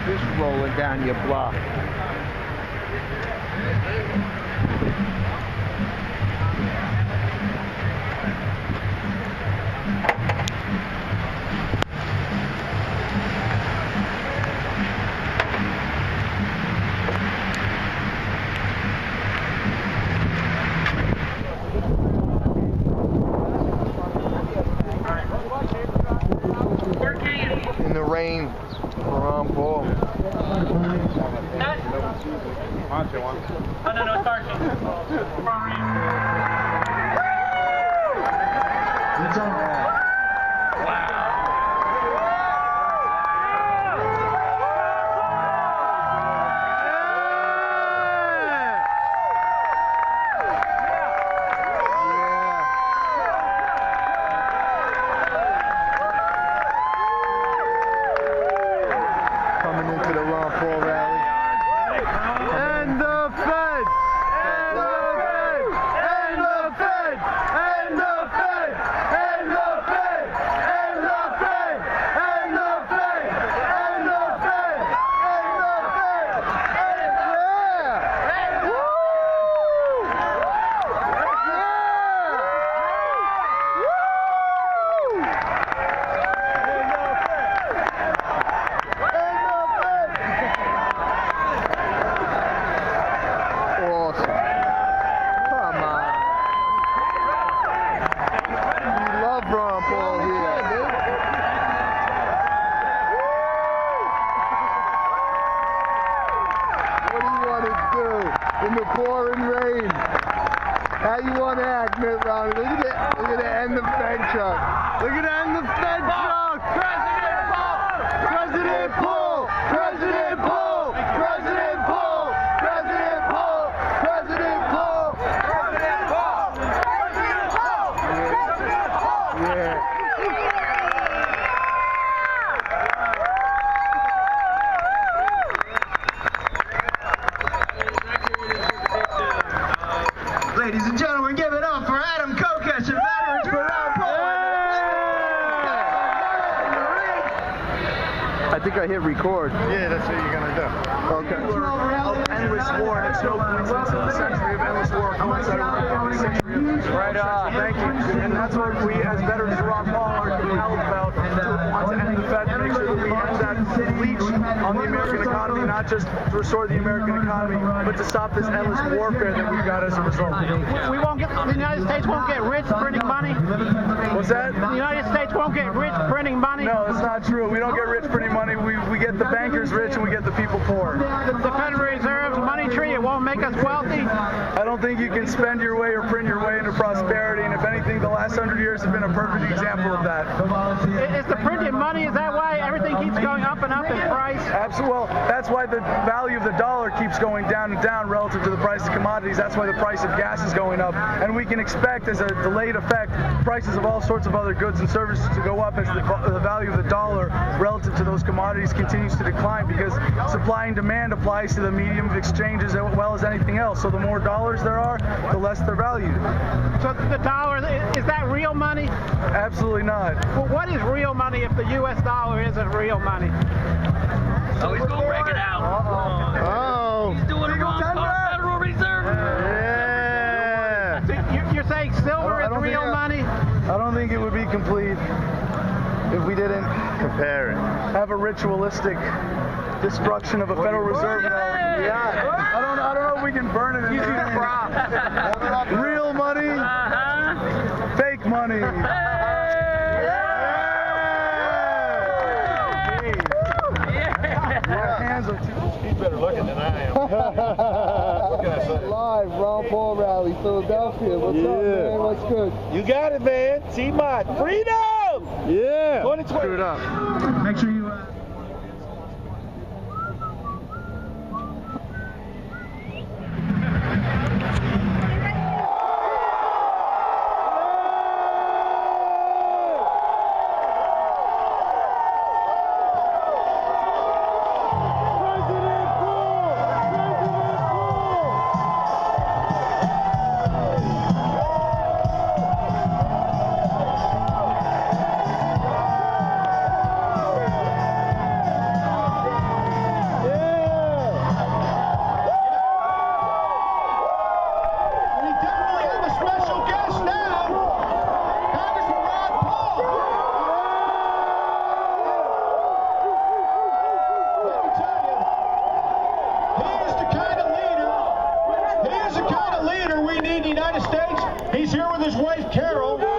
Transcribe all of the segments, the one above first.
fish rolling down your block. In the rain, we're on ball. Oh, no, it's Archie. Coming into the Ron Paul rally. And the Fed! And the Fed! And the Fed! And the Fed! And the Fed! And the Fed! And the Fed! And the Fed! And the Fed! Yeah! Woo! In the pouring rain. How you want to act, Mitt Romney? Look at the end of Fed truck. Look at the end of Fed truck. President Paul! President Paul! President Paul! President Paul! President Paul! President Paul! President Paul! President Paul! President Paul! Yeah. Ladies and gentlemen, give it up for Adam Kokesh and Veterans for Ron Paul. I think I hit record. Yeah, that's what you're gonna do. Okay. Endless war, and it's no coincidence that the century of endless war coincided with the century of Right on. Thank you. And that's what we, as veterans of Ron Paul, are compelled about. To want to end the Fed, to make sure that we end that leech on the American economy, not just to restore the American economy, but to stop this endless warfare that we've got as a result. We won't get, the United States won't get rich printing money. What's that? The United States won't get rich printing money. No, that's not true. We don't get rich printing money. We get the bankers rich and we get the people poor. The Federal Reserve's money tree, it won't make us wealthy. I don't think you can spend your way or print your way into prosperity, and if anything, the last 100 years have been a perfect example of that. Is the printed money, is that why everything keeps going up and up in price? Absolutely. Well, that's why the value of the dollar keeps going down and down relative to the price of commodities. That's why the price of gas is going up. And we can expect, as a delayed effect, prices of all sorts of other goods and services to go up as the value of the dollar relative to those commodities continues to decline, because supply and demand applies to the medium of exchange as well as anything else. So the more dollars there are, the less they're valued. So the dollar, is that real money? Absolutely not. Well, what is real money if the U.S. dollar isn't real money? Oh, he's going to break it out. Oh. He's doing it wrong. Federal Reserve. Yeah. So you're saying silver is real money? I don't think it would be complete if we didn't Compare it. have a ritualistic destruction of a Federal Reserve note. Yeah. I don't know if we can burn it in there. Real money, fake money. My hands are too. He's better looking than I am. What can I say? Live, Ron Paul rally, Philadelphia. What's up, man? What's good? You got it, man. T-Mod. Freedom! Yeah. 2020. Screw it up. Make sure you... He's here with his wife, Carol. The thing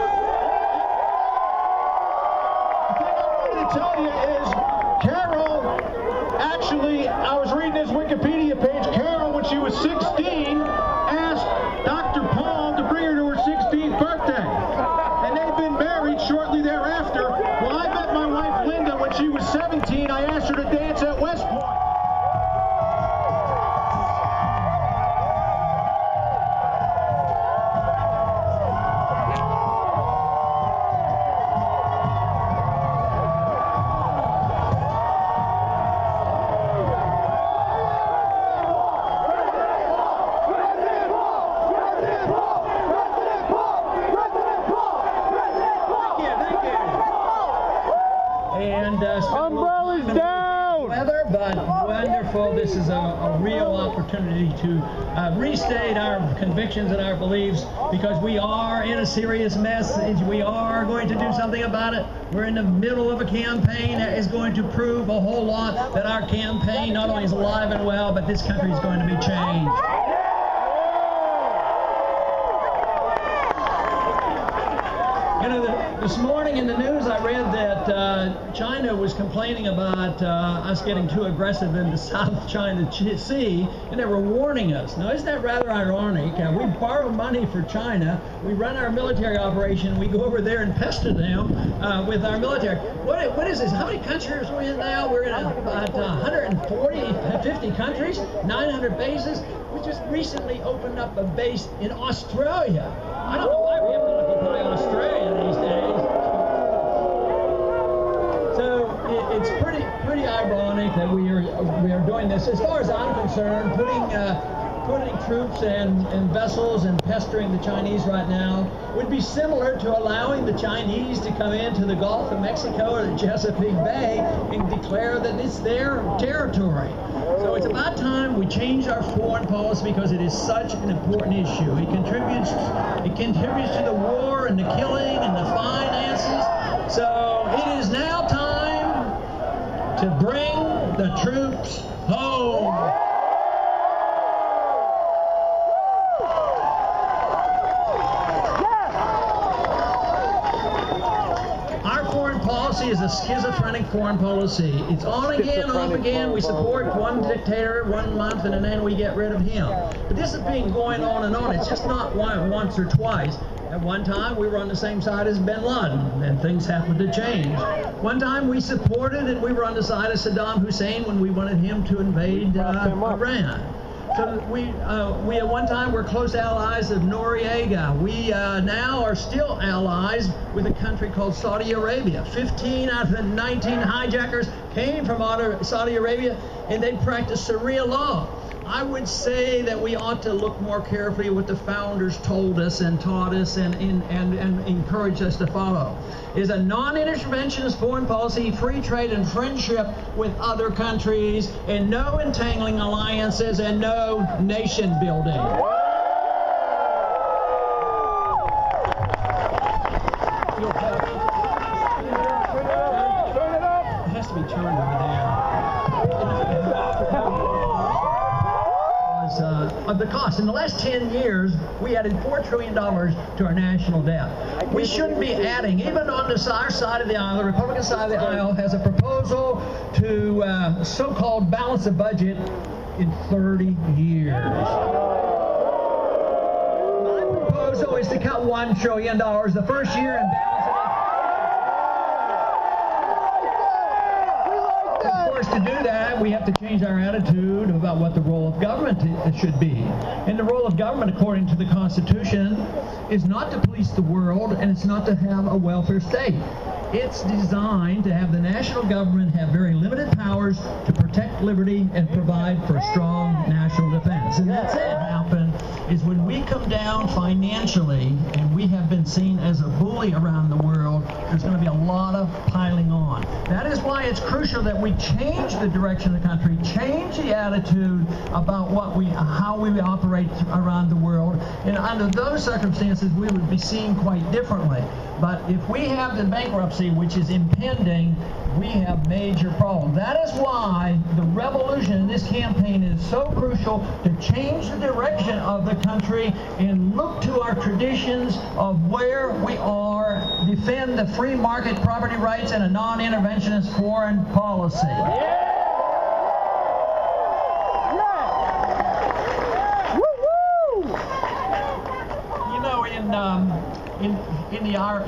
I wanted to tell you is, Carol, actually, I was reading his Wikipedia page. Carol, when she was 16, asked Dr. Paul to bring her to her 16th birthday. And they've been married shortly thereafter. Well, I met my wife, Linda, when she was 17. I asked her to dance at West Point. Umbrellas down! Weather, but wonderful. This is a real opportunity to restate our convictions and our beliefs, because we are in a serious mess. We are going to do something about it. We're in the middle of a campaign that is going to prove a whole lot that our campaign not only is alive and well, but this country is going to be changed. You know, this morning in the news I read that China was complaining about us getting too aggressive in the South China Sea, and they were warning us. Now, isn't that rather ironic? We borrow money for China, we run our military operation, we go over there and pester them with our military. What is this? How many countries are we in now? We're in about 50 countries, 900 bases. We just recently opened up a base in Australia. I don't know why we have to occupy Australia these days. So it's pretty ironic that we are doing this. As far as I'm concerned, putting troops and vessels and pestering the Chinese right now would be similar to allowing the Chinese to come into the Gulf of Mexico or the Chesapeake Bay and declare that it's their territory. So it's about time we change our foreign policy, because it is such an important issue. It contributes to the war and the killing and the finances. So it is now time to bring the troops home. Policy is a schizophrenic foreign policy. It's on again, off again. We support one dictator 1 month and then we get rid of him. But this has been going on and on. It's just not once or twice. At one time, we were on the same side as bin Laden, and things happened to change. One time, we supported and we were on the side of Saddam Hussein when we wanted him to invade Iran. So we at one time were close allies of Noriega. We now are still allies with a country called Saudi Arabia. 15 out of the 19 hijackers came from Saudi Arabia, and they practice Sharia law. I would say that we ought to look more carefully at what the founders told us and taught us and encouraged us to follow. Is a non-interventionist foreign policy, free trade and friendship with other countries, and no entangling alliances and no nation building. It has to be turned over there. Of the cost. In the last 10 years, we added $4 trillion to our national debt. We shouldn't be adding, even on our side of the aisle, the Republican side of the aisle has a proposal to so-called balance the budget in 30 years. My proposal is to cut $1 trillion the first year and balance it. Of course, to do that, we have to change our attitude about what the role of government should be. And the role of government, according to the Constitution, is not to police the world, and it's not to have a welfare state. It's designed to have the national government have very limited powers to protect liberty and provide for strong national defense. And that's it happen is when we come down financially, and we have been seen as a boom globally around the world, there's going to be a lot of piling on. That is why it's crucial that we change the direction of the country, change the attitude about how we operate around the world, and under those circumstances we would be seen quite differently. But if we have the bankruptcy which is impending, we have major problems. That is why the revolution in this campaign is so crucial, to change the direction of the country and look to our traditions of where we are, defend the free market property rights and a non-interventionist foreign policy.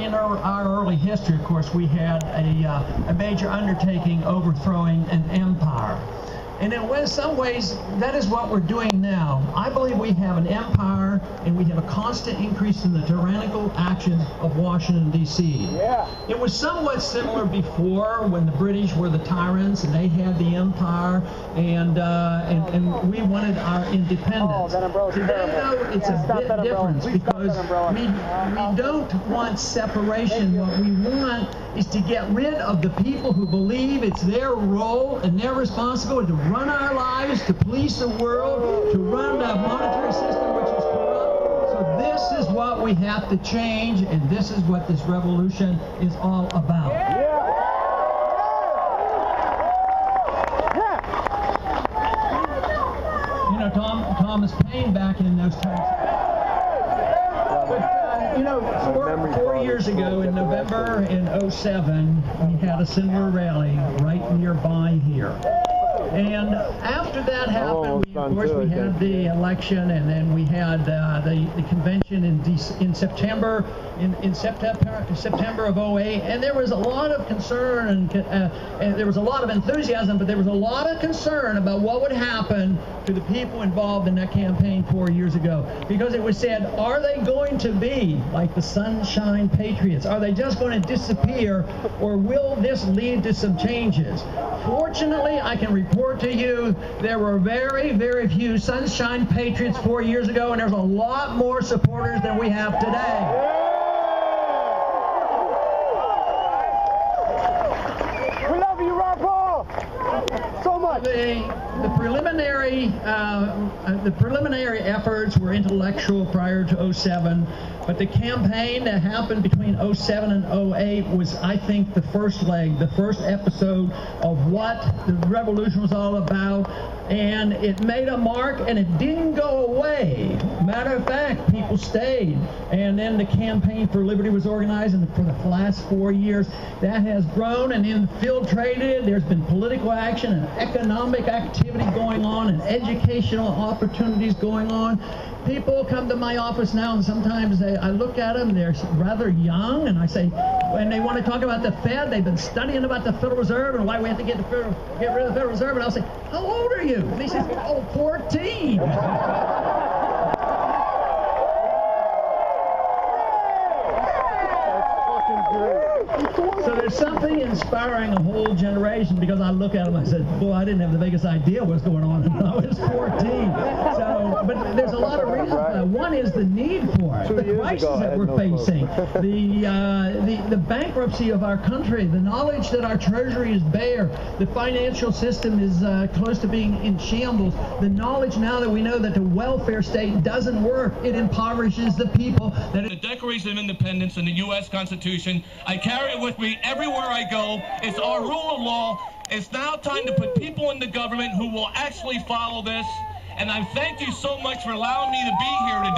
In our early history, of course, we had a major undertaking overthrowing an empire. And in some ways, that is what we're doing now. I believe we have an empire, and we have a constant increase in the tyrannical actions of Washington, D.C. Yeah. It was somewhat similar before, when the British were the tyrants, and they had the empire, and we wanted our independence. Today, though, it's a bit different, because we don't want separation. What we want is to get rid of the people who believe it's their role and their responsibility to run our lives, to police the world, to run a monetary system which is corrupt. So this is what we have to change, and this is what this revolution is all about. You know, Thomas Paine back in those times. You know, four years ago in November in '07, we had a similar rally right nearby here. And after that happened, we had the election, and then we had the convention in September of '08, and there was a lot of concern and there was a lot of enthusiasm, but there was a lot of concern about what would happen to the people involved in that campaign 4 years ago, because it was said, are they going to be like the Sunshine Patriots? Are they just going to disappear, or will this lead to some changes? Fortunately, I can report to you there were very, very few Sunshine Patriots 4 years ago, and there's a lot more supporters than we have today. We love you, Ron Paul, so much. The preliminary efforts were intellectual prior to '07, but the campaign that happened between '07 and '08 was, I think, the first leg, the first episode of what the revolution was all about, and it made a mark, and it didn't go away. Matter of fact, people stayed, and then the Campaign for Liberty was organized, and for the last 4 years, that has grown and infiltrated. There's been political action and economic activity going on, and educational opportunities going on. People come to my office now, and sometimes I look at them, they're rather young, and I say, when they want to talk about the Fed, they've been studying about the Federal Reserve and why we have to get rid of the Federal Reserve, and I'll say, how old are you? And he says, oh, 14. So there's something inspiring a whole generation, because I look at them and I said, boy, I didn't have the biggest idea what's going on when I was 14. So, but there's a lot of reasons for that. One is the need for it, the crisis that we're facing, the bankruptcy of our country, the knowledge that our treasury is bare, the financial system is close to being in shambles, the knowledge now that we know that the welfare state doesn't work, it impoverishes the people. The Declaration of Independence and the U.S. Constitution, I carry it with me everywhere I go. It's our rule of law. It's now time to put people in the government who will actually follow this. And I thank you so much for allowing me to be here today.